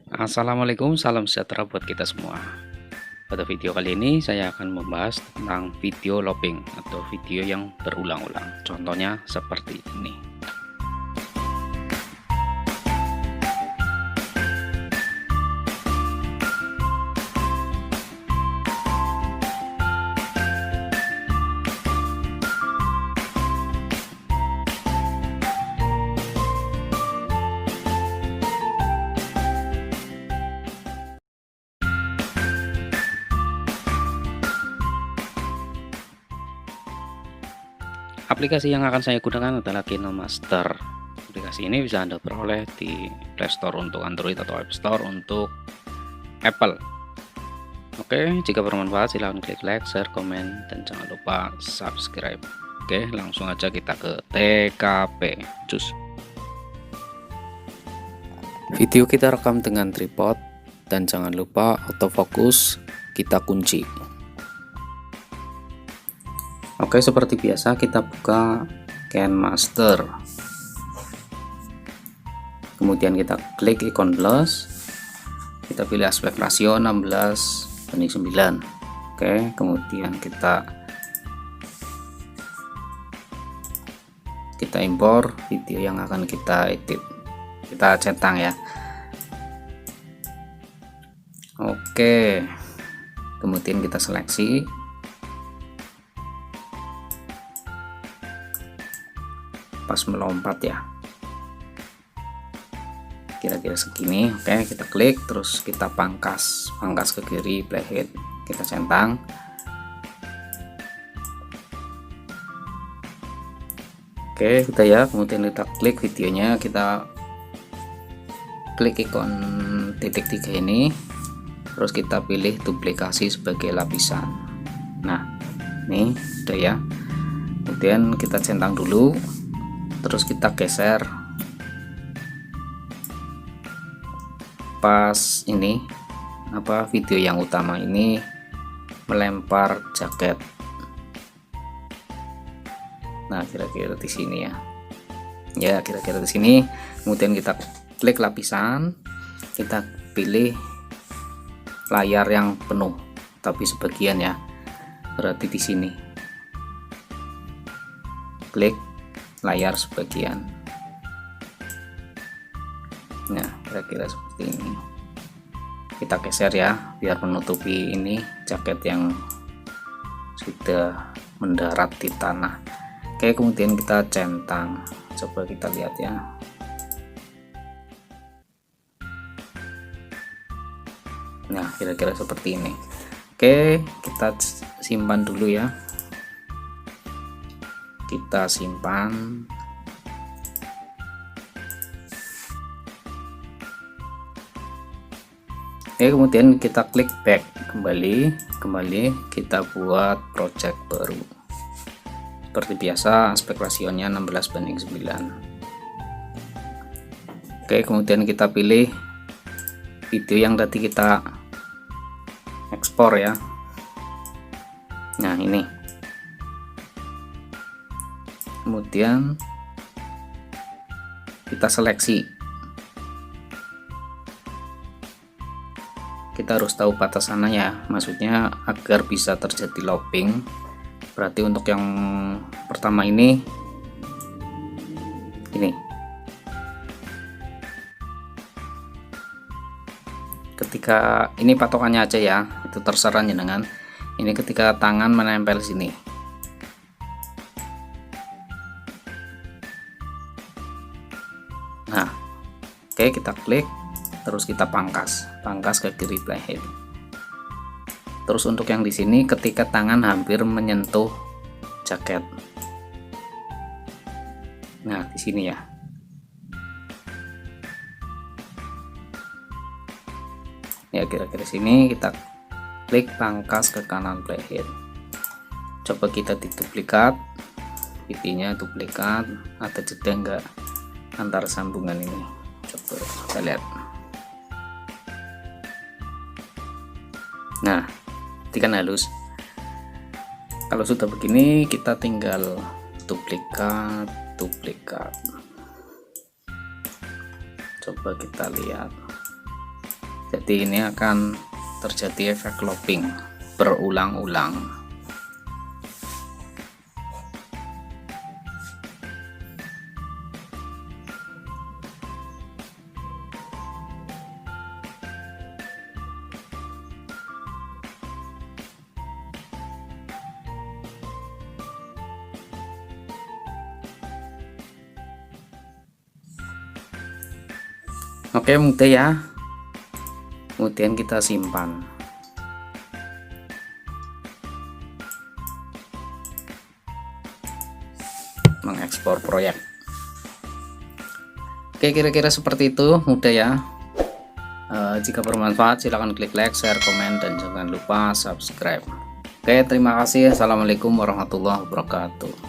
Assalamualaikum, salam sejahtera buat kita semua. Pada video kali ini saya akan membahas tentang video looping atau video yang berulang-ulang. Contohnya seperti ini. Aplikasi yang akan saya gunakan adalah KinoMaster. Aplikasi ini bisa Anda peroleh di Play Store untuk Android atau App Store untuk Apple. Oke, jika bermanfaat silahkan klik like, share, komen, dan jangan lupa subscribe. Oke, langsung aja kita ke TKP. Cus. Video kita rekam dengan tripod dan jangan lupa autofocus kita kunci. Oke, seperti biasa kita buka KinoMaster. Kemudian kita klik ikon plus. Kita pilih aspek rasio 16:9. Oke, kemudian kita impor video yang akan kita edit. Kita centang ya. Oke. Kemudian kita seleksi. Pas melompat ya, kira-kira segini. Oke, kita klik terus kita pangkas ke kiri playhead, kita centang. Oke, udah ya. Kemudian kita klik videonya, kita klik ikon titik 3 ini, terus kita pilih duplikasi sebagai lapisan. Nah, ini udah ya. Kemudian kita centang dulu, terus kita geser pas ini video yang utama ini melempar jaket. Nah, kira-kira di sini ya, kira-kira di sini. Kemudian kita klik lapisan, kita pilih layar yang penuh tapi sebagian ya, berarti di sini klik layar sebagian. Nah, kira-kira seperti ini. Kita geser ya biar menutupi ini jaket yang sudah mendarat di tanah. Oke, kemudian kita centang. Coba kita lihat ya. Nah, kira-kira seperti ini. Oke, kita simpan dulu ya. Kita simpan. Oke, kemudian kita klik back, kembali kita buat project baru. Seperti biasa aspek rasionya 16:9. Oke, kemudian kita pilih video yang tadi kita ekspor ya. Nah, ini. Kemudian kita seleksi. Kita harus tahu batasannya ya, maksudnya agar bisa terjadi looping. Berarti untuk yang pertama ini ketika ini patokannya aja ya, itu terserah jenengan. Ini ketika tangan menempel sini. Nah, oke, kita klik terus kita pangkas ke kiri playhead. Terus untuk yang di sini ketika tangan hampir menyentuh jaket. Nah, di sini ya. Ya, kira-kira sini kita klik pangkas ke kanan playhead. Coba kita diduplikat, videonya duplikat, ada jeda enggak antar sambungan ini. Coba kita lihat. Nah, kan halus. Kalau sudah begini kita tinggal duplikat. Coba kita lihat. Jadi ini akan terjadi efek looping berulang-ulang. Oke, mudah ya. Kemudian kita simpan. Mengekspor proyek. Oke, kira-kira seperti itu, mudah ya. Jika bermanfaat silahkan klik like, share, komen, dan jangan lupa subscribe. Oke, terima kasih. Assalamualaikum warahmatullahi wabarakatuh.